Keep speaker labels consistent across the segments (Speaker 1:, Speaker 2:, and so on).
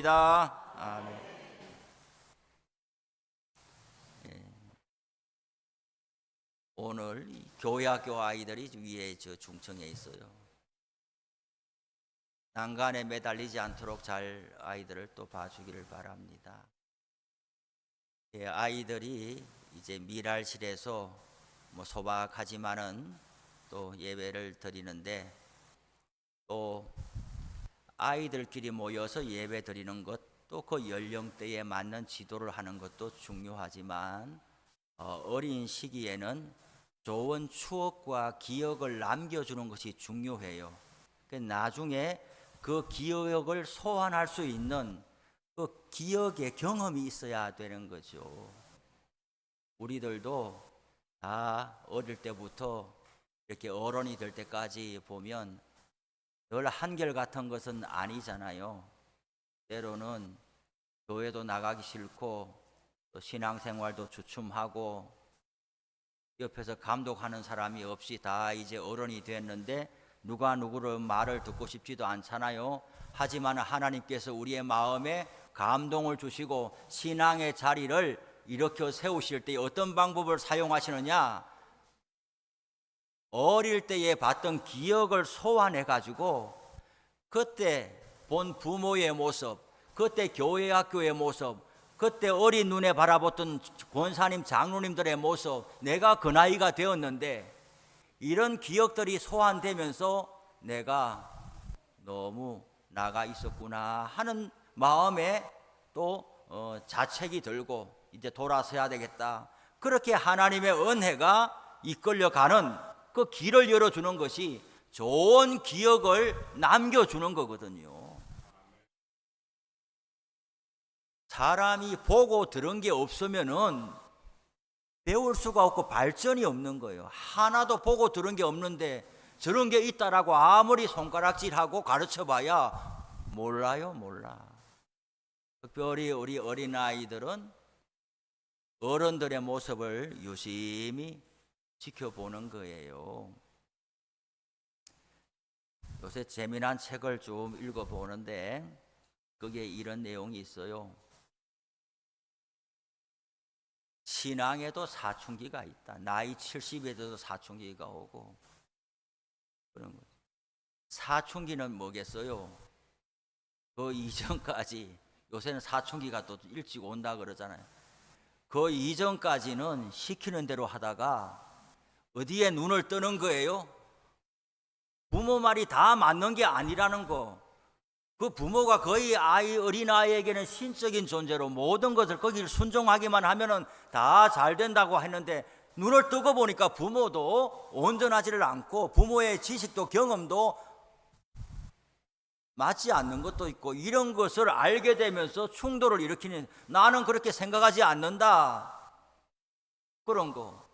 Speaker 1: 아멘. 오늘 교회학교 아이들이 위에 저 중청에 있어요. 난간에 매달리지 않도록 잘 아이들을 또 봐주기를 바랍니다. 아이들이 이제 미랄실에서 소박하지만은 또 예배를 드리는데, 또 아이들끼리 모여서 예배 드리는 것도 그 연령대에 맞는 지도를 하는 것도 중요하지만, 어린 시기에는 좋은 추억과 기억을 남겨주는 것이 중요해요. 나중에 그 기억을 소환할 수 있는 그 기억의 경험이 있어야 되는 거죠. 우리들도 다 어릴 때부터 이렇게 어른이 될 때까지 보면 늘 한결같은 것은 아니잖아요. 때로는 교회도 나가기 싫고 또 신앙생활도 주춤하고 옆에서 감독하는 사람이 없이 다 이제 어른이 됐는데 누가 누구를 말을 듣고 싶지도 않잖아요. 하지만 하나님께서 우리의 마음에 감동을 주시고 신앙의 자리를 일으켜 세우실 때 어떤 방법을 사용하시느냐? 어릴 때에 봤던 기억을 소환해 가지고 그때 본 부모의 모습, 그때 교회 학교의 모습, 그때 어린 눈에 바라봤던 권사님 장로님들의 모습, 내가 그 나이가 되었는데 이런 기억들이 소환되면서 내가 너무 나가 있었구나 하는 마음에 또 자책이 들고 이제 돌아서야 되겠다. 그렇게 하나님의 은혜가 이끌려가는 그 길을 열어주는 것이 좋은 기억을 남겨주는 거거든요. 사람이 보고 들은 게 없으면은 배울 수가 없고 발전이 없는 거예요. 하나도 보고 들은 게 없는데 저런 게 있다라고 아무리 손가락질하고 가르쳐봐야 몰라요, 몰라. 특별히 우리 어린아이들은 어른들의 모습을 유심히 지켜보는 거예요. 요새 재미난 책을 좀 읽어보는데 거기에 이런 내용이 있어요. 신앙에도 사춘기가 있다. 나이 70에도 사춘기가 오고 그런 거죠. 사춘기는 뭐겠어요? 그 이전까지, 요새는 사춘기가 또 일찍 온다 그러잖아요. 그 이전까지는 시키는 대로 하다가 어디에 눈을 뜨는 거예요? 부모 말이 다 맞는 게 아니라는 거. 그 부모가 거의 어린아이에게는 신적인 존재로 모든 것을 거기를 순종하기만 하면은 다 잘 된다고 했는데 눈을 뜨고 보니까 부모도 온전하지를 않고 부모의 지식도 경험도 맞지 않는 것도 있고, 이런 것을 알게 되면서 충돌을 일으키는, 나는 그렇게 생각하지 않는다, 그런 거.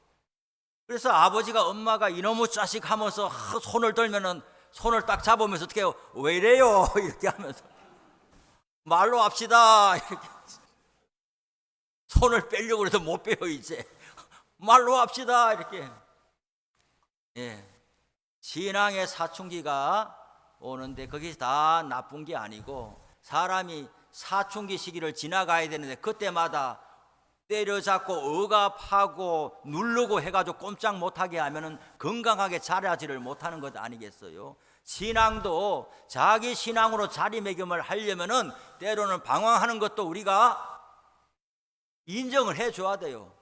Speaker 1: 그래서 아버지가 엄마가 이놈의 자식 하면서 손을 들면은 손을 딱 잡으면서 어떻게 해요? 왜 이래요? 이렇게 하면서 말로 합시다, 이렇게. 손을 빼려고 해도 못 빼요. 이제 말로 합시다, 이렇게. 신앙의 사춘기가 오는데 그게 다 나쁜 게 아니고, 사람이 사춘기 시기를 지나가야 되는데 그때마다 때려잡고 억압하고 누르고 해가지고 꼼짝 못하게 하면은 건강하게 자라지를 못하는 것 아니겠어요? 신앙도 자기 신앙으로 자리매김을 하려면은 때로는 방황하는 것도 우리가 인정을 해줘야 돼요.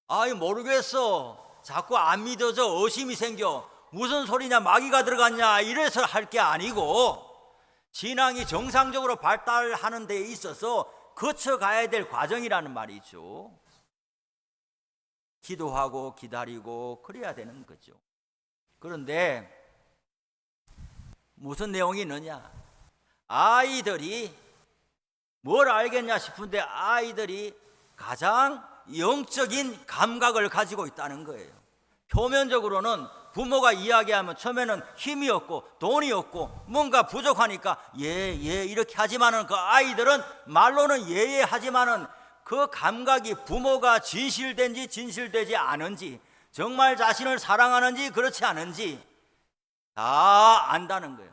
Speaker 1: 아이 모르겠어, 자꾸 안 믿어져, 의심이 생겨, 무슨 소리냐, 마귀가 들어갔냐, 이래서 할 게 아니고, 신앙이 정상적으로 발달하는 데 있어서 거쳐가야 될 과정이라는 말이죠. 기도하고 기다리고 그래야 되는 거죠. 그런데 무슨 내용이 있느냐? 아이들이 뭘 알겠냐 싶은데 아이들이 가장 영적인 감각을 가지고 있다는 거예요. 표면적으로는 부모가 이야기하면 처음에는 힘이 없고 돈이 없고 뭔가 부족하니까 예 이렇게 하지만은 그 아이들은 말로는 예 하지만은 그 감각이 부모가 진실된지 진실되지 않은지, 정말 자신을 사랑하는지 그렇지 않은지 다 안다는 거예요.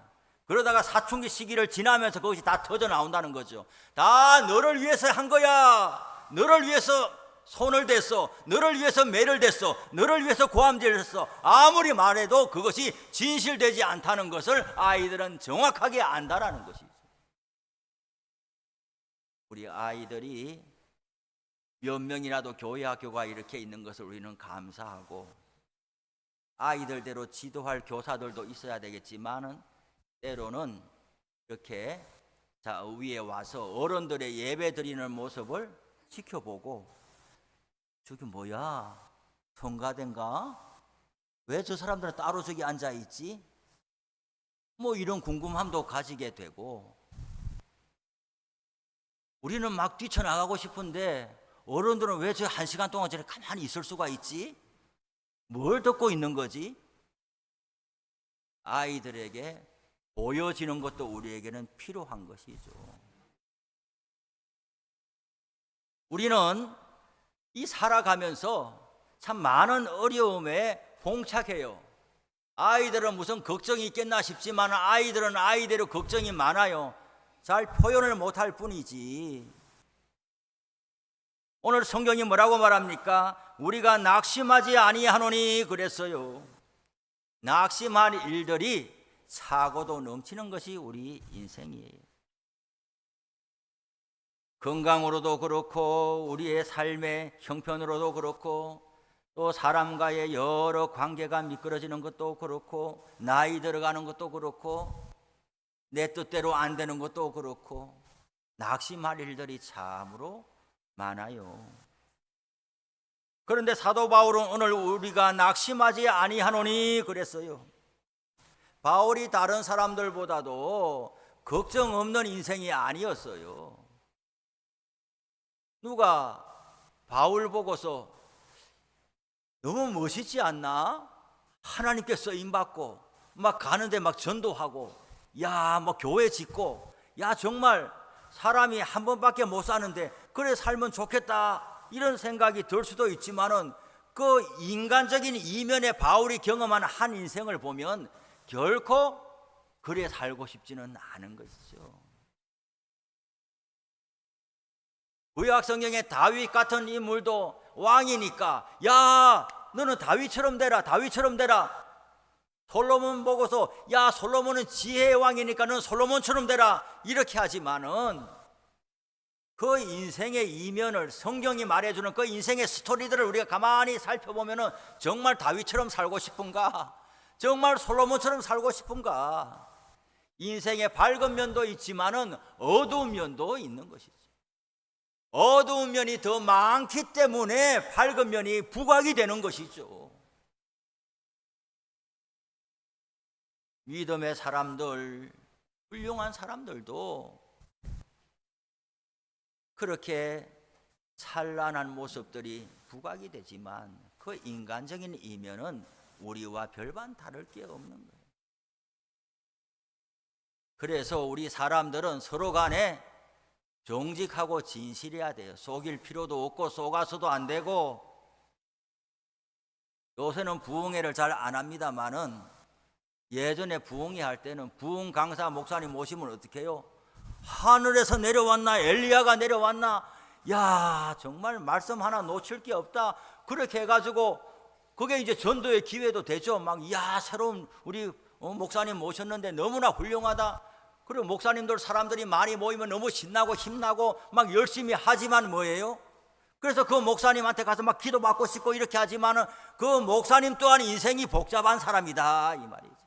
Speaker 1: 그러다가 사춘기 시기를 지나면서 그것이 다 터져 나온다는 거죠. 다 너를 위해서 한 거야. 너를 위해서 손을 댔어. 너를 위해서 매를 댔어. 너를 위해서 고함질을 했어. 아무리 말해도 그것이 진실되지 않다는 것을 아이들은 정확하게 안다라는 것이죠. 우리 아이들이 몇 명이라도 교회 학교가 이렇게 있는 것을 우리는 감사하고, 아이들대로 지도할 교사들도 있어야 되겠지만은 때로는 이렇게 위에 와서 어른들의 예배 드리는 모습을 지켜보고, 저기 뭐야, 성가대인가? 왜 저 사람들은 따로 저기 앉아있지? 뭐 이런 궁금함도 가지게 되고, 우리는 막 뛰쳐나가고 싶은데 어른들은 왜 저 1시간 동안 저렇게 가만히 있을 수가 있지? 뭘 듣고 있는 거지? 아이들에게 보여지는 것도 우리에게는 필요한 것이죠. 우리는 이 살아가면서 참 많은 어려움에 봉착해요. 아이들은 무슨 걱정이 있겠나 싶지만 아이들은 아이대로 걱정이 많아요. 잘 표현을 못할 뿐이지. 오늘 성경이 뭐라고 말합니까? 우리가 낙심하지 아니하노니 그랬어요. 낙심할 일들이 사고도 넘치는 것이 우리 인생이에요. 건강으로도 그렇고 우리의 삶의 형편으로도 그렇고 또 사람과의 여러 관계가 미끄러지는 것도 그렇고 나이 들어가는 것도 그렇고 내 뜻대로 안 되는 것도 그렇고 낙심할 일들이 참으로 많아요. 그런데 사도 바울은 오늘 우리가 낙심하지 아니하노니 그랬어요. 바울이 다른 사람들보다도 걱정 없는 인생이 아니었어요. 누가 바울 보고서 너무 멋있지 않나? 하나님께 쓰임받고 막 가는데 막 전도하고 야 뭐 교회 짓고 야 정말 사람이 한 번밖에 못 사는데 그래 살면 좋겠다 이런 생각이 들 수도 있지만은 그 인간적인 이면에 바울이 경험한 한 인생을 보면 결코 그래 살고 싶지는 않은 것이죠. 구약 성경에 다윗 같은 인물도 왕이니까 야 너는 다윗처럼 되라 다윗처럼 되라. 솔로몬 보고서 야 솔로몬은 지혜의 왕이니까 너는 솔로몬처럼 되라 이렇게 하지만은 그 인생의 이면을 성경이 말해주는 그 인생의 스토리들을 우리가 가만히 살펴보면은 정말 다윗처럼 살고 싶은가? 정말 솔로몬처럼 살고 싶은가? 인생의 밝은 면도 있지만은 어두운 면도 있는 것이죠. 어두운 면이 더 많기 때문에 밝은 면이 부각이 되는 것이죠. 믿음의 사람들, 훌륭한 사람들도 그렇게 찬란한 모습들이 부각이 되지만 그 인간적인 이면은 우리와 별반 다를 게 없는 거예요. 그래서 우리 사람들은 서로 간에 정직하고 진실해야 돼요. 속일 필요도 없고 속아서도 안 되고. 요새는 부흥회를 잘 안 합니다만은 예전에 부흥회 할 때는 부흥 강사 목사님 모시면 어떻게 해요? 하늘에서 내려왔나 엘리야가 내려왔나 야 정말 말씀 하나 놓칠 게 없다 그렇게 해가지고 그게 이제 전도의 기회도 되죠. 막 야 새로운 우리 목사님 모셨는데 너무나 훌륭하다. 그리고 목사님들 사람들이 많이 모이면 너무 신나고 힘나고 막 열심히 하지만 뭐예요? 그래서 그 목사님한테 가서 막 기도받고 싶고 이렇게 하지만은 그 목사님 또한 인생이 복잡한 사람이다 이 말이죠.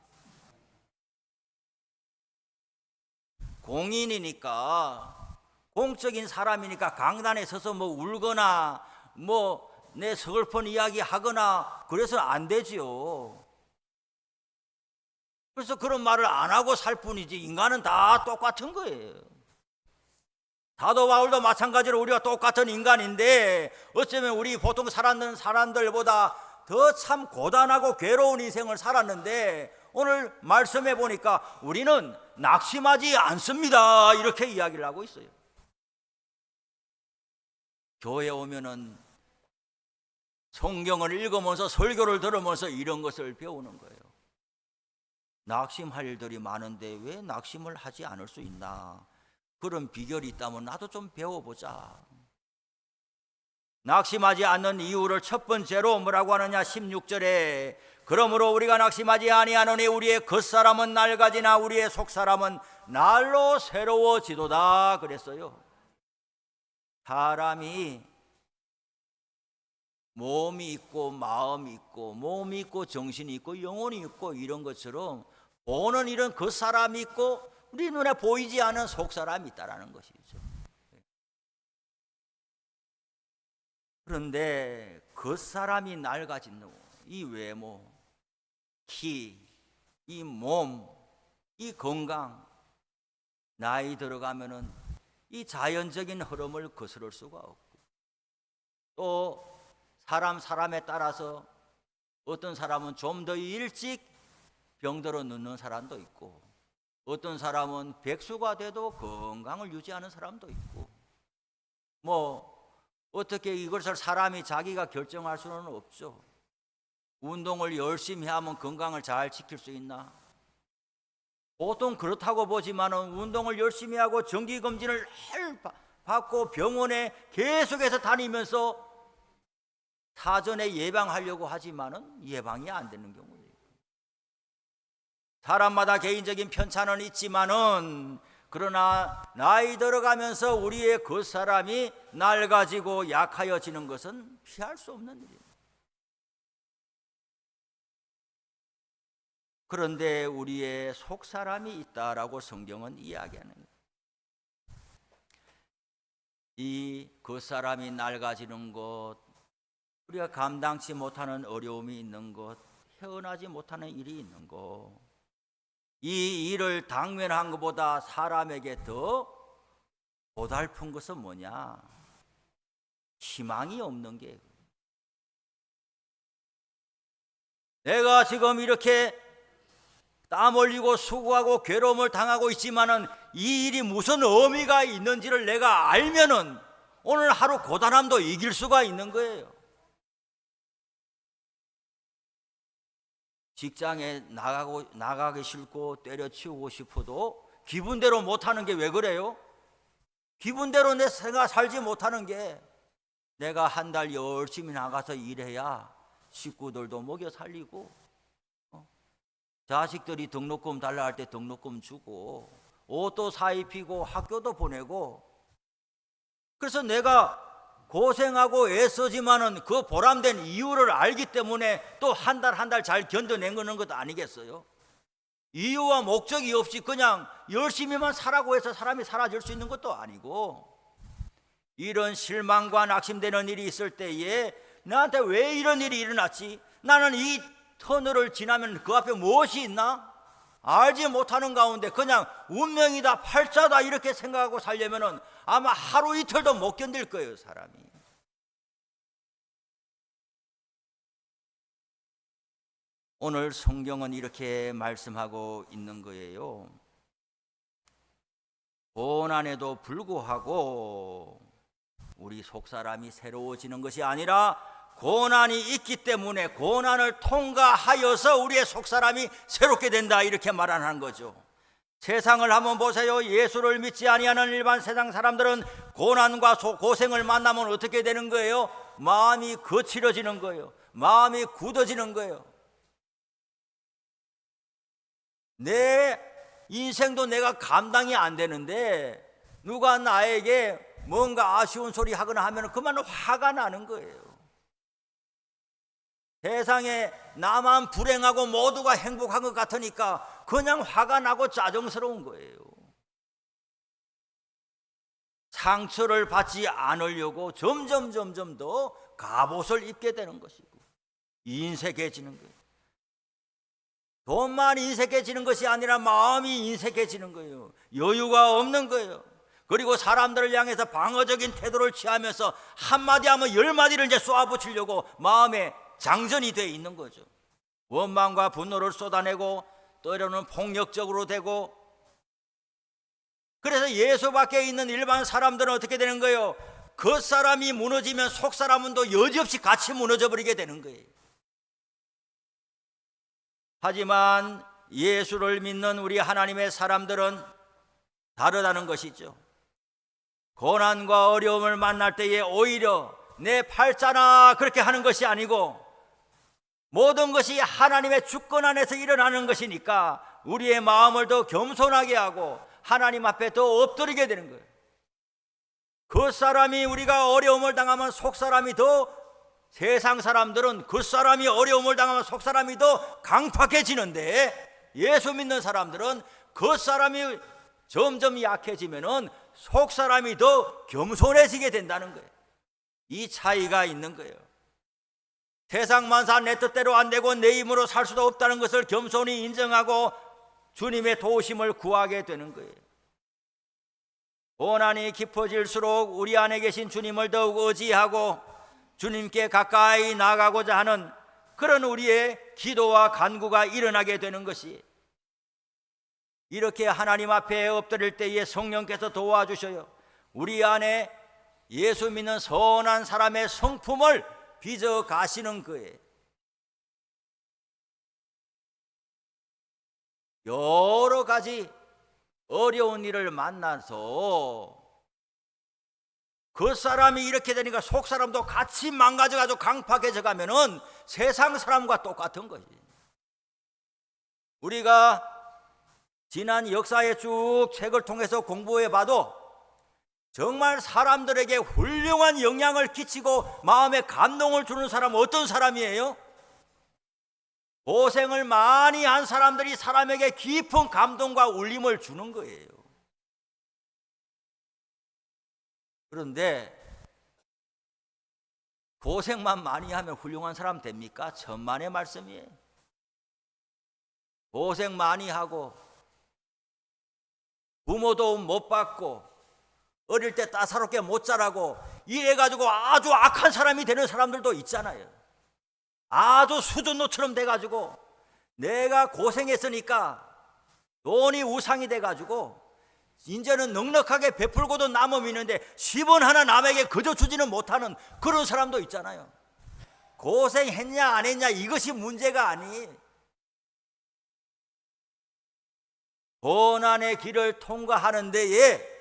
Speaker 1: 공인이니까 공적인 사람이니까 강단에 서서 뭐 울거나 뭐 내 서글픈 이야기 하거나 그래서 안 되지요. 그래서 그런 말을 안 하고 살 뿐이지 인간은 다 똑같은 거예요. 사도 바울도 마찬가지로 우리가 똑같은 인간인데 어쩌면 우리 보통 살았는 사람들보다 더 참 고단하고 괴로운 인생을 살았는데 오늘 말씀해 보니까 우리는 낙심하지 않습니다 이렇게 이야기를 하고 있어요. 교회에 오면은 성경을 읽으면서 설교를 들으면서 이런 것을 배우는 거예요. 낙심할 일들이 많은데 왜 낙심을 하지 않을 수 있나? 그런 비결이 있다면 나도 좀 배워보자. 낙심하지 않는 이유를 첫 번째로 뭐라고 하느냐? 16절에 그러므로 우리가 낙심하지 아니하노니 우리의 겉사람은 낡아지나 우리의 속사람은 날로 새로워지도다 그랬어요. 사람이 몸이 있고 마음이 있고 몸이 있고 정신이 있고 영혼이 있고 이런 것처럼 보는 이런 겉사람이 있고 우리 눈에 보이지 않은 속사람이 있다라는 것이죠. 그런데 겉사람이 낡아진 이 외모, 키, 이 몸, 이 건강, 나이 들어가면은 이 자연적인 흐름을 거스를 수가 없고 또 사람에 따라서 어떤 사람은 좀 더 일찍 병들어 눕는 사람도 있고 어떤 사람은 백수가 돼도 건강을 유지하는 사람도 있고 뭐 어떻게 이것을 사람이 자기가 결정할 수는 없죠. 운동을 열심히 하면 건강을 잘 지킬 수 있나? 보통 그렇다고 보지만은 운동을 열심히 하고 정기검진을 받고 병원에 계속해서 다니면서 사전에 예방하려고 하지만은 예방이 안 되는 경우예요. 사람마다 개인적인 편차는 있지만은 그러나 나이 들어가면서 우리의 겉사람이 낡아지고 약하여지는 것은 피할 수 없는 일입니다. 그런데 우리의 속사람이 있다라고 성경은 이야기하는 거예요. 이 겉사람이 낡아지는 것, 우리가 감당치 못하는 어려움이 있는 것, 헤어나지 못하는 일이 있는 것, 이 일을 당면한 것보다 사람에게 더 고달픈 것은 뭐냐? 희망이 없는 게. 내가 지금 이렇게 땀 흘리고 수고하고 괴로움을 당하고 있지만은 이 일이 무슨 의미가 있는지를 내가 알면은 오늘 하루 고단함도 이길 수가 있는 거예요. 직장에 나가기 싫고 때려치우고 싶어도 기분대로 못하는 게 왜 그래요? 기분대로 내가 살지 못하는 게 내가 한 달 열심히 나가서 일해야 식구들도 먹여 살리고 자식들이 등록금 달라 할 때 등록금 주고 옷도 사 입히고 학교도 보내고 그래서 내가 고생하고 애쓰지만은 그 보람된 이유를 알기 때문에 또 한 달 한 달 잘 견뎌낸 거는 것도 아니겠어요? 이유와 목적이 없이 그냥 열심히만 살라고 해서 사람이 살아질 수 있는 것도 아니고 이런 실망과 낙심되는 일이 있을 때에 나한테 왜 이런 일이 일어났지? 나는 이 터널을 지나면 그 앞에 무엇이 있나? 알지 못하는 가운데 그냥 운명이다 팔자다 이렇게 생각하고 살려면은 아마 하루 이틀도 못 견딜 거예요, 사람이. 오늘 성경은 이렇게 말씀하고 있는 거예요. 고난에도 불구하고 우리 속사람이 새로워지는 것이 아니라 고난이 있기 때문에 고난을 통과하여서 우리의 속사람이 새롭게 된다 이렇게 말하는 거죠. 세상을 한번 보세요. 예수를 믿지 아니하는 일반 세상 사람들은 고난과 고생을 만나면 어떻게 되는 거예요? 마음이 거칠어지는 거예요. 마음이 굳어지는 거예요. 내 인생도 내가 감당이 안 되는데 누가 나에게 뭔가 아쉬운 소리 하거나 하면 그만 화가 나는 거예요. 세상에 나만 불행하고 모두가 행복한 것 같으니까 그냥 화가 나고 짜증스러운 거예요. 상처를 받지 않으려고 점점 더 갑옷을 입게 되는 것이고 인색해지는 거예요. 돈만 인색해지는 것이 아니라 마음이 인색해지는 거예요. 여유가 없는 거예요. 그리고 사람들을 향해서 방어적인 태도를 취하면서 한마디 하면 10마디를 이제 쏘아붙이려고 마음에 장전이 되어 있는 거죠. 원망과 분노를 쏟아내고 때로는 폭력적으로 되고 그래서 예수 밖에 있는 일반 사람들은 어떻게 되는 거예요? 겉사람이 무너지면 속사람은 또 여지없이 같이 무너져 버리게 되는 거예요. 하지만 예수를 믿는 우리 하나님의 사람들은 다르다는 것이죠. 고난과 어려움을 만날 때에 오히려 내 팔자나 그렇게 하는 것이 아니고 모든 것이 하나님의 주권 안에서 일어나는 것이니까 우리의 마음을 더 겸손하게 하고 하나님 앞에 더 엎드리게 되는 거예요. 그 사람이 우리가 어려움을 당하면 속 사람이 더, 세상 사람들은 그 사람이 어려움을 당하면 속 사람이 더 강팍해지는데 예수 믿는 사람들은 그 사람이 점점 약해지면은 속 사람이 더 겸손해지게 된다는 거예요. 이 차이가 있는 거예요. 세상 만사 내 뜻대로 안 되고 내 힘으로 살 수도 없다는 것을 겸손히 인정하고 주님의 도우심을 구하게 되는 거예요. 고난이 깊어질수록 우리 안에 계신 주님을 더욱 의지하고 주님께 가까이 나가고자 하는 그런 우리의 기도와 간구가 일어나게 되는 것이, 이렇게 하나님 앞에 엎드릴 때에 성령께서 도와주셔요. 우리 안에 예수 믿는 선한 사람의 성품을 빚어 가시는 거예요. 여러 가지 어려운 일을 만나서 그 사람이 이렇게 되니까 속 사람도 같이 망가져가지고 강팍해져 가면은 세상 사람과 똑같은 거지. 우리가 지난 역사에 쭉 책을 통해서 공부해 봐도 정말 사람들에게 훌륭한 영향을 끼치고 마음에 감동을 주는 사람은 어떤 사람이에요? 고생을 많이 한 사람들이 사람에게 깊은 감동과 울림을 주는 거예요. 그런데 고생만 많이 하면 훌륭한 사람 됩니까? 천만의 말씀이에요. 고생 많이 하고 부모 도움 못 받고 어릴 때 따사롭게 못 자라고 이래가지고 아주 악한 사람이 되는 사람들도 있잖아요. 아주 수준노처럼 돼가지고 내가 고생했으니까 돈이 우상이 돼가지고 이제는 넉넉하게 베풀고도 남음 있는데 10원 하나 남에게 그저 주지는 못하는 그런 사람도 있잖아요. 고생했냐 안 했냐 이것이 문제가 아니에요. 고난의 길을 통과하는 데에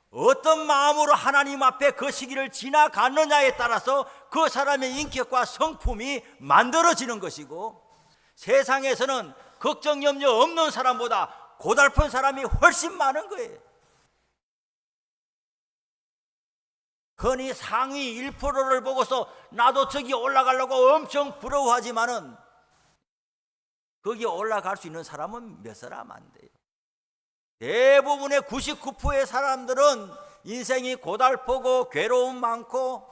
Speaker 1: 어떤 마음으로 하나님 앞에 그 시기를 지나갔느냐에 따라서 그 사람의 인격과 성품이 만들어지는 것이고, 세상에서는 걱정 염려 없는 사람보다 고달픈 사람이 훨씬 많은 거예요. 흔히 상위 1%를 보고서 나도 저기 올라가려고 엄청 부러워하지만은 거기 올라갈 수 있는 사람은 몇 사람 안 돼요. 대부분의 99%의 사람들은 인생이 고달프고 괴로움 많고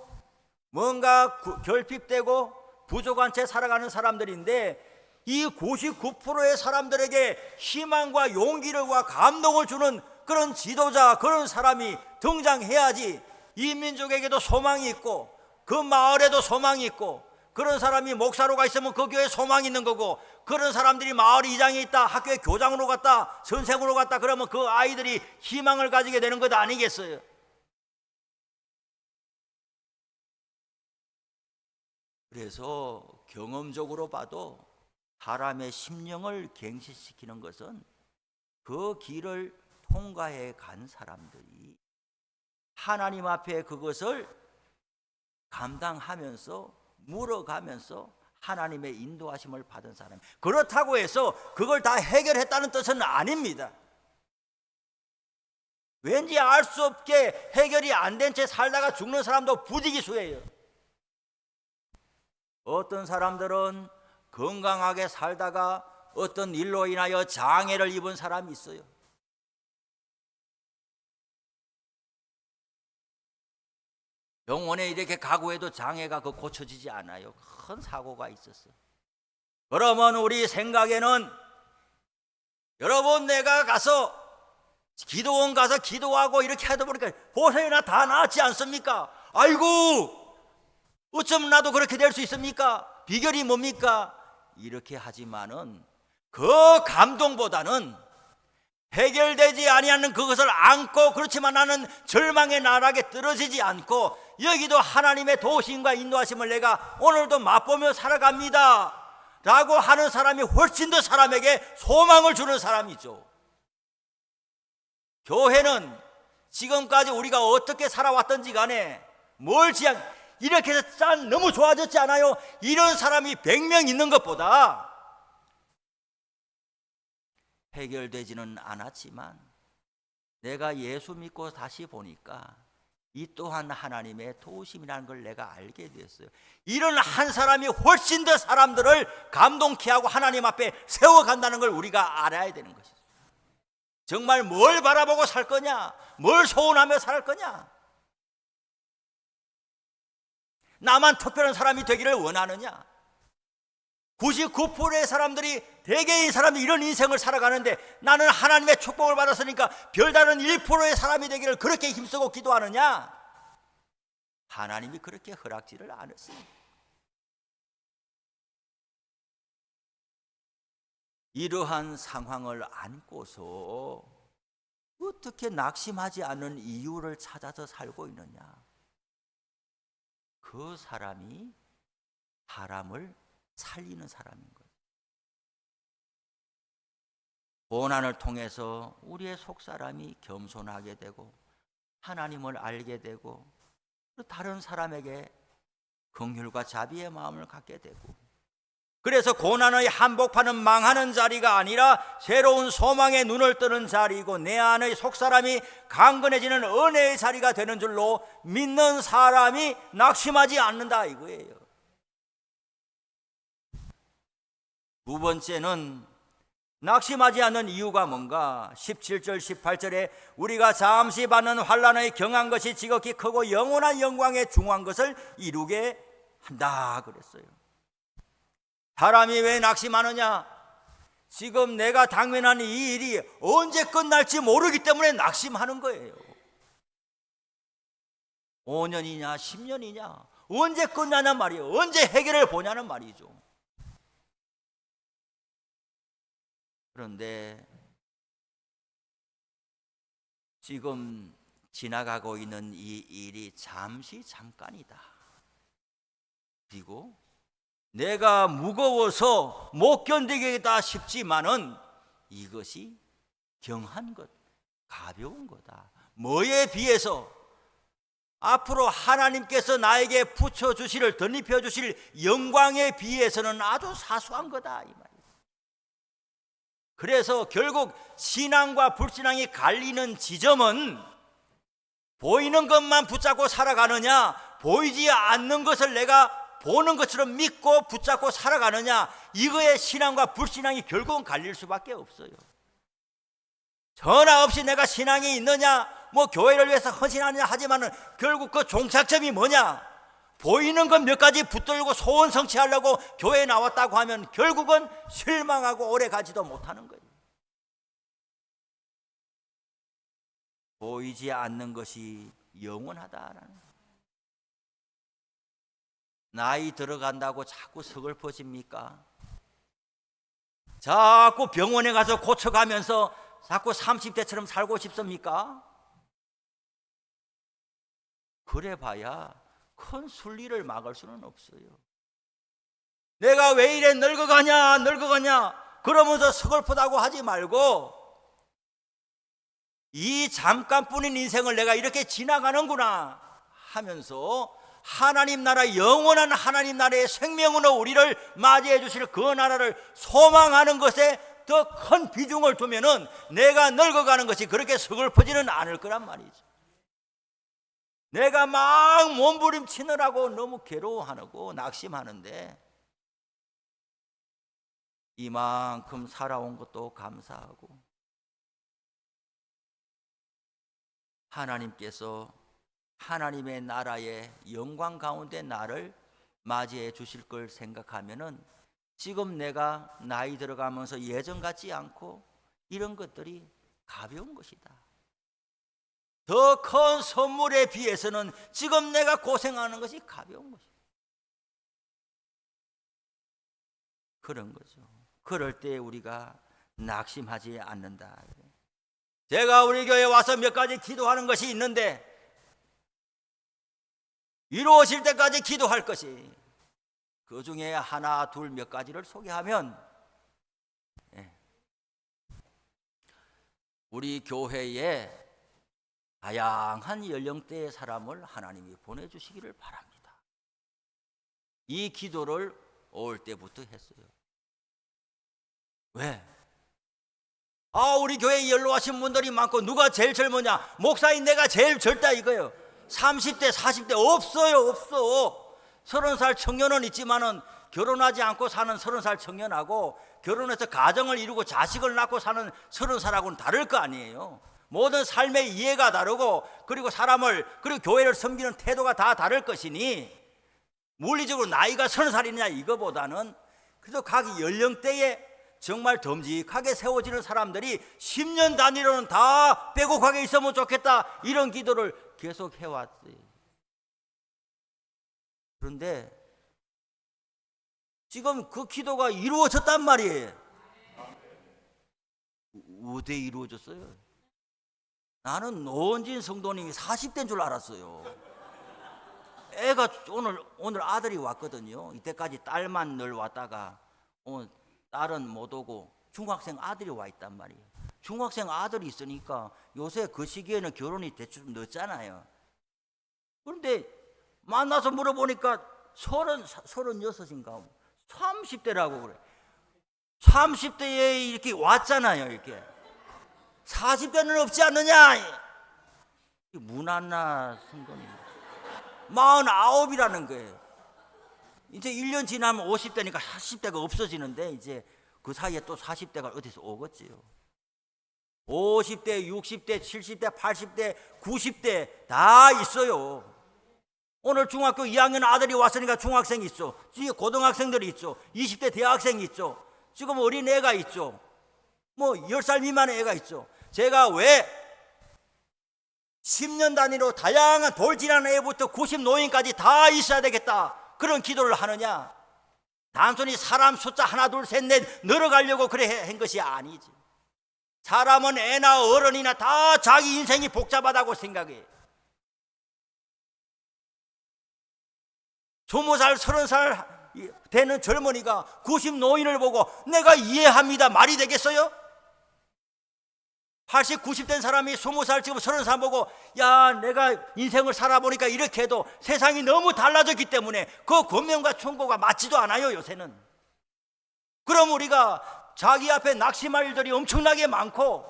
Speaker 1: 뭔가 결핍되고 부족한 채 살아가는 사람들인데, 이 99%의 사람들에게 희망과 용기와 감동을 주는 그런 지도자, 그런 사람이 등장해야지 이 민족에게도 소망이 있고 그 마을에도 소망이 있고, 그런 사람이 목사로 가 있으면 그 교회에 소망이 있는 거고, 그런 사람들이 마을 이장에 있다, 학교에 교장으로 갔다, 선생으로 갔다 그러면 그 아이들이 희망을 가지게 되는 것 아니겠어요? 그래서 경험적으로 봐도 사람의 심령을 갱신시키는 것은 그 길을 통과해 간 사람들이 하나님 앞에 그것을 감당하면서 물어가면서 하나님의 인도하심을 받은 사람. 그렇다고 해서 그걸 다 해결했다는 뜻은 아닙니다. 왠지 알 수 없게 해결이 안 된 채 살다가 죽는 사람도 부지기수예요. 어떤 사람들은 건강하게 살다가 어떤 일로 인하여 장애를 입은 사람이 있어요. 병원에 이렇게 가고 해도 장애가 고쳐지지 않아요. 큰 사고가 있었어요. 그러면 우리 생각에는, 여러분 내가 가서 기도원 가서 기도하고 이렇게 하다 보니까 보세요나 다 나았지 않습니까? 아이고 어쩌면 나도 그렇게 될 수 있습니까? 비결이 뭡니까? 이렇게 하지만은 그 감동보다는 해결되지 아니하는 그것을 안고, 그렇지만 나는 절망의 나락에 떨어지지 않고 여기도 하나님의 도우심과 인도하심을 내가 오늘도 맛보며 살아갑니다 라고 하는 사람이 훨씬 더 사람에게 소망을 주는 사람이죠. 교회는 지금까지 우리가 어떻게 살아왔던지 간에 뭘 지향, 이렇게 해서 짠 너무 좋아졌지 않아요? 이런 사람이 100명 있는 것보다 해결되지는 않았지만 내가 예수 믿고 다시 보니까 이 또한 하나님의 도우심이라는 걸 내가 알게 되었어요. 이런 한 사람이 훨씬 더 사람들을 감동케 하고 하나님 앞에 세워간다는 걸 우리가 알아야 되는 것이죠. 정말 뭘 바라보고 살 거냐? 뭘 소원하며 살 거냐? 나만 특별한 사람이 되기를 원하느냐? 99%의 사람들이, 대개의 사람들이 이런 인생을 살아가는데 나는 하나님의 축복을 받았으니까 별다른 1%의 사람이 되기를 그렇게 힘쓰고 기도하느냐? 하나님이 그렇게 허락지를 않았습니다. 이러한 상황을 안고서 어떻게 낙심하지 않는 이유를 찾아서 살고 있느냐? 그 사람이 사람을 살리는 사람인 거예요. 고난을 통해서 우리의 속사람이 겸손하게 되고 하나님을 알게 되고 다른 사람에게 긍휼과 자비의 마음을 갖게 되고, 그래서 고난의 한복판은 망하는 자리가 아니라 새로운 소망의 눈을 뜨는 자리이고 내 안의 속사람이 강건해지는 은혜의 자리가 되는 줄로 믿는 사람이 낙심하지 않는다 이거예요. 두 번째는 낙심하지 않는 이유가 뭔가? 17절 18절에 우리가 잠시 받는 환난의 경한 것이 지극히 크고 영원한 영광에 중한 것을 이루게 한다 그랬어요. 사람이 왜 낙심하느냐? 지금 내가 당면한 이 일이 언제 끝날지 모르기 때문에 낙심하는 거예요. 5년이냐 10년이냐 언제 끝나냔 말이에요. 언제 해결을 보냐는 말이죠. 그런데 지금 지나가고 있는 이 일이 잠깐이다. 그리고 내가 무거워서 못 견디겠다 싶지만은 이것이 경한 것, 가벼운 거다. 뭐에 비해서? 앞으로 하나님께서 나에게 붙여주실, 덧입혀주실 영광에 비해서는 아주 사소한 거다 이 말이에요. 그래서 결국 신앙과 불신앙이 갈리는 지점은 보이는 것만 붙잡고 살아가느냐, 보이지 않는 것을 내가 보는 것처럼 믿고 붙잡고 살아가느냐, 이거에 신앙과 불신앙이 결국은 갈릴 수밖에 없어요. 전화 없이 내가 신앙이 있느냐, 뭐 교회를 위해서 헌신하느냐 하지만은 결국 그 종착점이 뭐냐? 보이는 것 몇 가지 붙들고 소원 성취하려고 교회에 나왔다고 하면 결국은 실망하고 오래 가지도 못하는 거예요. 보이지 않는 것이 영원하다라는 거예요. 나이 들어간다고 자꾸 서글퍼집니까? 자꾸 병원에 가서 고쳐가면서 자꾸 30대처럼 살고 싶습니까? 그래 봐야 큰 순리를 막을 수는 없어요. 내가 왜 이래 늙어가냐 그러면서 서글프다고 하지 말고 이 잠깐뿐인 인생을 내가 이렇게 지나가는구나 하면서 하나님 나라, 영원한 하나님 나라의 생명으로 우리를 맞이해 주실 그 나라를 소망하는 것에 더 큰 비중을 두면은 내가 늙어가는 것이 그렇게 서글퍼지는 않을 거란 말이죠. 내가 막 몸부림치느라고 너무 괴로워하고 낙심하는데 이만큼 살아온 것도 감사하고 하나님께서 하나님의 나라의 영광 가운데 나를 맞이해 주실 걸 생각하면은 지금 내가 나이 들어가면서 예전 같지 않고 이런 것들이 가벼운 것이다. 더 큰 선물에 비해서는 지금 내가 고생하는 것이 가벼운 것이다. 그런 거죠. 그럴 때 우리가 낙심하지 않는다. 제가 우리 교회에 와서 몇 가지 기도하는 것이 있는데 이루어질 때까지 기도할 것이, 그 중에 하나, 둘, 몇 가지를 소개하면, 우리 교회에 다양한 연령대의 사람을 하나님이 보내주시기를 바랍니다. 이 기도를 5월 때부터 했어요. 왜? 우리 교회에 연로하신 분들이 많고 누가 제일 젊으냐? 목사인 내가 제일 젊다 이거예요. 30대, 40대 없어요. 없어. 30살 청년은 있지만은 결혼하지 않고 사는 30살 청년하고 결혼해서 가정을 이루고 자식을 낳고 사는 30살하고는 다를 거 아니에요. 모든 삶의 이해가 다르고 그리고 사람을 그리고 교회를 섬기는 태도가 다 다를 것이니 물리적으로 나이가 30살이냐 이거보다는 그래도 각 연령대에 정말 듬직하게 세워지는 사람들이 10년 단위로는 다 빼곡하게 있으면 좋겠다 이런 기도를 계속 해왔어요. 그런데 지금 그 기도가 이루어졌단 말이에요. 어디에 이루어졌어요? 나는 노원진 성도님이 40대인 줄 알았어요. 애가 오늘 아들이 왔거든요. 이때까지 딸만 늘 왔다가 오늘 딸은 못 오고 중학생 아들이 와 있단 말이에요. 중학생 아들이 있으니까 요새 그 시기에는 결혼이 대충 늦잖아요. 그런데 만나서 물어보니까 36인가 30대라고 그래. 30대에 이렇게 왔잖아요. 이렇게 40대는 없지 않느냐? 무난나 성도님 49이라는 거예요. 이제 1년 지나면 50대니까 40대가 없어지는데 이제 그 사이에 또 40대가 어디서 오겠지요. 50대, 60대, 70대, 80대, 90대 다 있어요. 오늘 중학교 2학년 아들이 왔으니까 중학생이 있어. 뒤에 고등학생들이 있죠. 20대 대학생이 있죠. 지금 어린애가 있죠. 뭐 10살 미만의 애가 있죠. 제가 왜 10년 단위로 다양한 돌진하는 애부터 90 노인까지 다 있어야 되겠다 그런 기도를 하느냐? 단순히 사람 숫자 하나 둘 셋 넷 늘어가려고 그래 한 것이 아니지. 사람은 애나 어른이나 다 자기 인생이 복잡하다고 생각해. 20살 30살 되는 젊은이가 90 노인을 보고 내가 이해합니다 말이 되겠어요? 80, 90 된 사람이 20살 지금 30살 보고 야 내가 인생을 살아보니까 이렇게 해도 세상이 너무 달라졌기 때문에 그 권면과 충고가 맞지도 않아요 요새는. 그럼 우리가 자기 앞에 낙심할 일들이 엄청나게 많고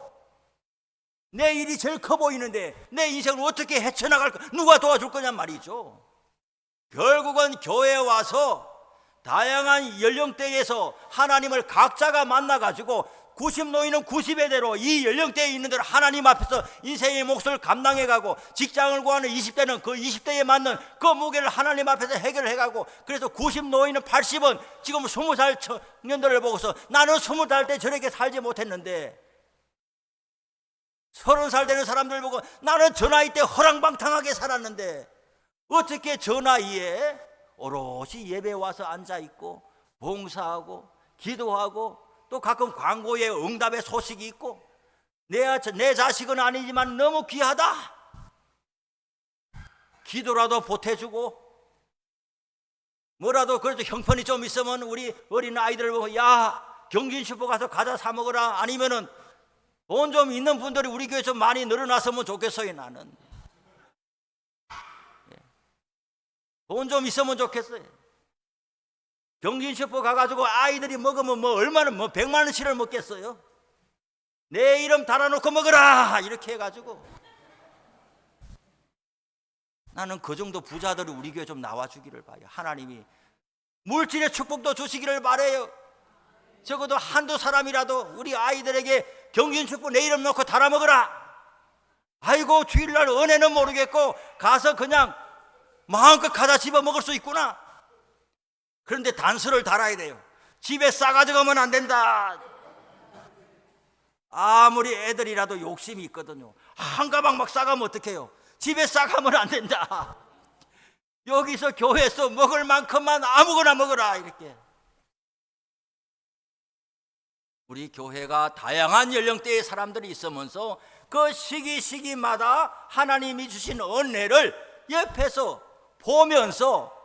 Speaker 1: 내 일이 제일 커 보이는데 내 인생을 어떻게 헤쳐나갈까 누가 도와줄 거냔 말이죠. 결국은 교회에 와서 다양한 연령대에서 하나님을 각자가 만나가지고 90 노인은 90의 대로 이 연령대에 있는 대로 하나님 앞에서 인생의 몫을 감당해가고 직장을 구하는 20대는 그 20대에 맞는 그 무게를 하나님 앞에서 해결해가고 그래서 90 노인은 80은 지금 20살 청년들을 보고서 나는 20살 때 저렇게 살지 못했는데 30살 되는 사람들 보고 나는 저 나이 때 허랑방탕하게 살았는데 어떻게 저 나이에 오롯이 예배에 와서 앉아있고 봉사하고 기도하고 또 가끔 광고에 응답의 소식이 있고 내 자식은 아니지만 너무 귀하다 기도라도 보태주고 뭐라도 그래도 형편이 좀 있으면 우리 어린 아이들을 보고 야 경진슈퍼 가서 과자 사 먹어라 아니면은 돈 좀 있는 분들이 우리 교회 좀 많이 늘어났으면 좋겠어요. 나는 돈 좀 있으면 좋겠어요. 경진슈퍼 가가지고 아이들이 먹으면 뭐 얼마나 뭐 100만 원치를 먹겠어요. 내 이름 달아놓고 먹어라 이렇게 해가지고 나는 그 정도 부자들이 우리 교회 좀 나와주기를 바라요. 하나님이 물질의 축복도 주시기를 바라요. 적어도 한두 사람이라도 우리 아이들에게 경진축복 내 이름 놓고 달아 먹어라. 아이고 주일날 은혜는 모르겠고 가서 그냥 마음껏 가다 집어 먹을 수 있구나. 그런데 단서를 달아야 돼요. 집에 싸가지 가면 안 된다. 아무리 애들이라도 욕심이 있거든요. 한 가방 막 싸가면 어떡해요? 집에 싸가면 안 된다. 여기서 교회에서 먹을 만큼만 아무거나 먹어라 이렇게. 우리 교회가 다양한 연령대의 사람들이 있으면서 그 시기마다 하나님이 주신 은혜를 옆에서 보면서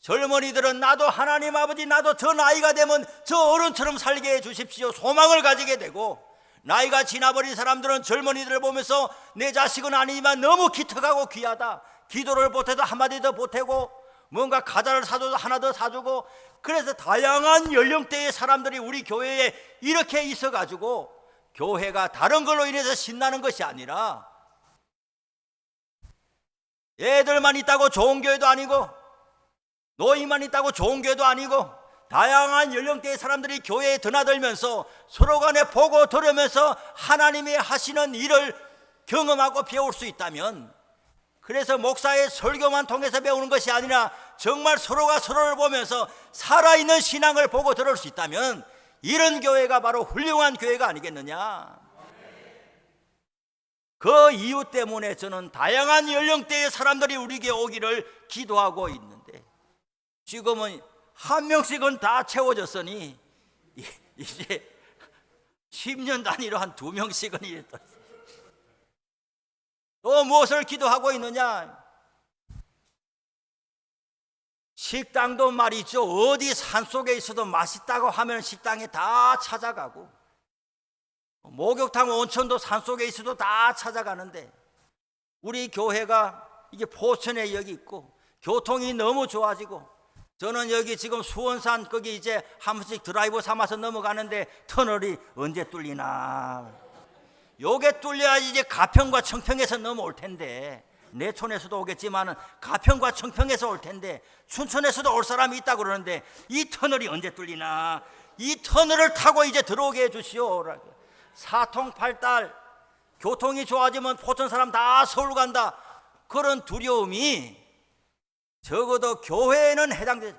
Speaker 1: 젊은이들은 나도 하나님 아버지 나도 저 나이가 되면 저 어른처럼 살게 해주십시오 소망을 가지게 되고, 나이가 지나버린 사람들은 젊은이들을 보면서 내 자식은 아니지만 너무 기특하고 귀하다, 기도를 보태도 한마디 더 보태고 뭔가 과자를 사줘도 하나 더 사주고, 그래서 다양한 연령대의 사람들이 우리 교회에 이렇게 있어가지고 교회가 다른 걸로 인해서 신나는 것이 아니라, 애들만 있다고 좋은 교회도 아니고 노인만 있다고 좋은 교회도 아니고, 다양한 연령대의 사람들이 교회에 드나들면서 서로 간에 보고 들으면서 하나님이 하시는 일을 경험하고 배울 수 있다면, 그래서 목사의 설교만 통해서 배우는 것이 아니라 정말 서로가 서로를 보면서 살아있는 신앙을 보고 들을 수 있다면 이런 교회가 바로 훌륭한 교회가 아니겠느냐. 그 이유 때문에 저는 다양한 연령대의 사람들이 우리 교회에 오기를 기도하고 있는데, 지금은 한 명씩은 다 채워졌으니 이제 10년 단위로 한 2명씩은 이랬다. 또 무엇을 기도하고 있느냐? 식당도 말이죠, 어디 산속에 있어도 맛있다고 하면 식당에 다 찾아가고, 목욕탕 온천도 산속에 있어도 다 찾아가는데, 우리 교회가 이게 포천에 여기 있고 교통이 너무 좋아지고, 저는 여기 지금 수원산 거기 이제 한 번씩 드라이브 삼아서 넘어가는데 터널이 언제 뚫리나. 요게 뚫려야지 이제 가평과 청평에서 넘어올 텐데, 내촌에서도 오겠지만 가평과 청평에서 올 텐데, 춘천에서도 올 사람이 있다고 그러는데 이 터널이 언제 뚫리나. 이 터널을 타고 이제 들어오게 해주시오. 사통팔달 교통이 좋아지면 포천 사람 다 서울 간다, 그런 두려움이 적어도 교회에는 해당되지.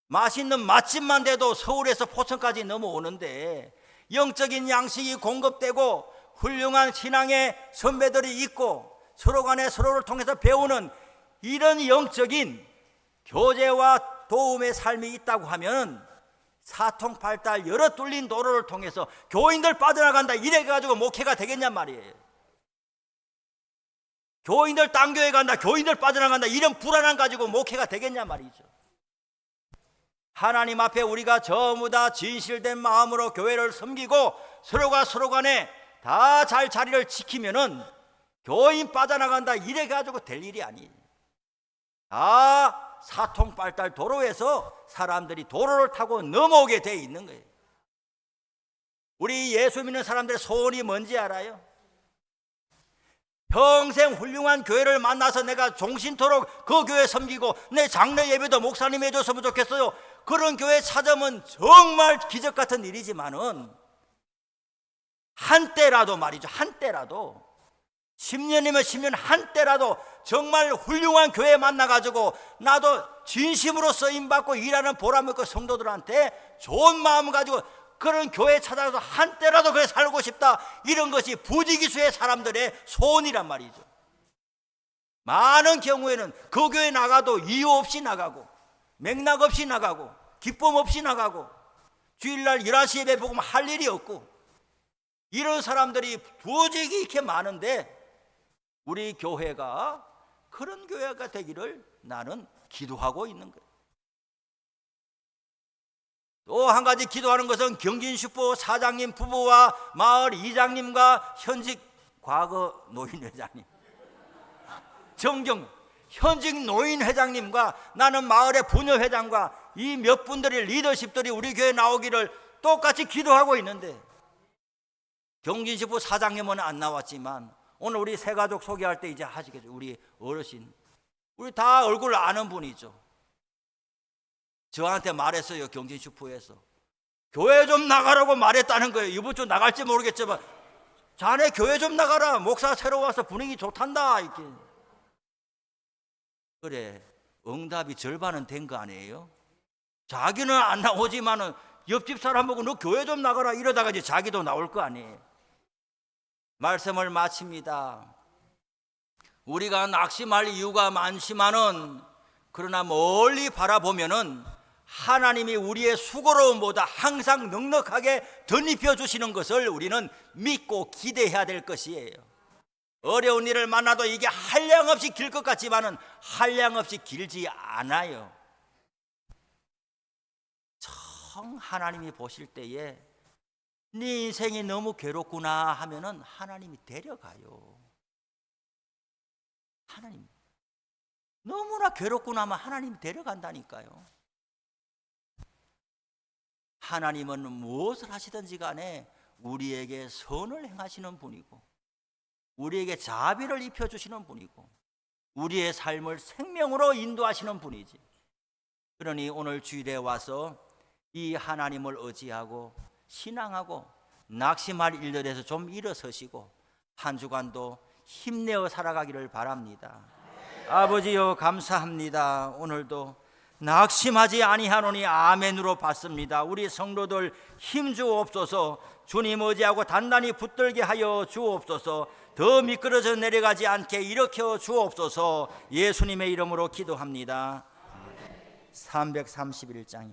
Speaker 1: 맛있는 맛집만 돼도 서울에서 포천까지 넘어오는데, 영적인 양식이 공급되고 훌륭한 신앙의 선배들이 있고 서로 간에 서로를 통해서 배우는 이런 영적인 교제와 도움의 삶이 있다고 하면, 사통팔달 여러 뚫린 도로를 통해서 교인들 빠져나간다 이래 가지고 목회가 되겠냔 말이에요. 교인들 딴 교회 간다, 교인들 빠져나간다, 이런 불안함 가지고 목회가 되겠냔 말이죠. 하나님 앞에 우리가 전부 다 진실된 마음으로 교회를 섬기고 서로가 서로 간에 다 잘 자리를 지키면은 교인 빠져나간다 이래 가지고 될 일이 아니에요. 다 사통팔달 도로에서 사람들이 도로를 타고 넘어오게 돼 있는 거예요. 우리 예수 믿는 사람들의 소원이 뭔지 알아요? 평생 훌륭한 교회를 만나서 내가 종신토록 그 교회 섬기고 내 장례 예배도 목사님 해줬으면 좋겠어요. 그런 교회 찾으면 정말 기적 같은 일이지만은, 한때라도 말이죠, 한때라도 10년이면 10년 한때라도 정말 훌륭한 교회 만나가지고 나도 진심으로 쓰임받고 일하는 보람있고 성도들한테 좋은 마음 가지고 그런 교회 찾아가서 한때라도 그래 살고 싶다, 이런 것이 부지기수의 사람들의 소원이란 말이죠. 많은 경우에는 그 교회 나가도 이유 없이 나가고 맥락 없이 나가고 기쁨 없이 나가고 주일날 11시 예배 보고 할 일이 없고, 이런 사람들이 부지기 이렇게 많은데 우리 교회가 그런 교회가 되기를 나는 기도하고 있는 거예요. 또 한 가지 기도하는 것은 경진슈퍼 사장님 부부와 마을 이장님과 현직 과거 노인회장님, 현직 노인회장님과 나는 마을의 부녀회장과 이 몇 분들이 리더십들이 우리 교회에 나오기를 똑같이 기도하고 있는데, 경진슈퍼 사장님은 안 나왔지만 오늘 우리 새 가족 소개할 때 이제 하시겠죠. 우리 어르신, 우리 다 얼굴 아는 분이죠. 저한테 말했어요. 경진슈퍼에서 교회 좀 나가라고 말했다는 거예요. 이번 주 나갈지 모르겠지만 자네 교회 좀 나가라, 목사 새로 와서 분위기 좋단다 이렇게. 그래, 응답이 절반은 된 거 아니에요? 자기는 안 나오지만은 옆집 사람 보고 너 교회 좀 나가라 이러다가 이제 자기도 나올 거 아니에요. 말씀을 마칩니다. 우리가 낙심할 이유가 많지만은, 그러나 멀리 바라보면은 하나님이 우리의 수고로움보다 항상 넉넉하게 덧입혀 주시는 것을 우리는 믿고 기대해야 될 것이에요. 어려운 일을 만나도 이게 한량없이 길 것 같지만은 한량없이 길지 않아요. 텅 하나님이 보실 때에 네 인생이 너무 괴롭구나 하면은 하나님이 데려가요. 하나님 너무나 괴롭구나 하면 하나님이 데려간다니까요. 하나님은 무엇을 하시든지 간에 우리에게 선을 행하시는 분이고 우리에게 자비를 입혀주시는 분이고 우리의 삶을 생명으로 인도하시는 분이지. 그러니 오늘 주일에 와서 이 하나님을 의지하고 신앙하고 낙심할 일들에서 좀 일어서시고 한 주간도 힘내어 살아가기를 바랍니다. 아버지여 감사합니다. 오늘도 낙심하지 아니하노니 아멘으로 받습니다. 우리 성도들 힘주옵소서. 주님 의지하고 단단히 붙들게 하여 주옵소서. 더 미끄러져 내려가지 않게 일으켜 주옵소서. 예수님의 이름으로 기도합니다. 331장입니다.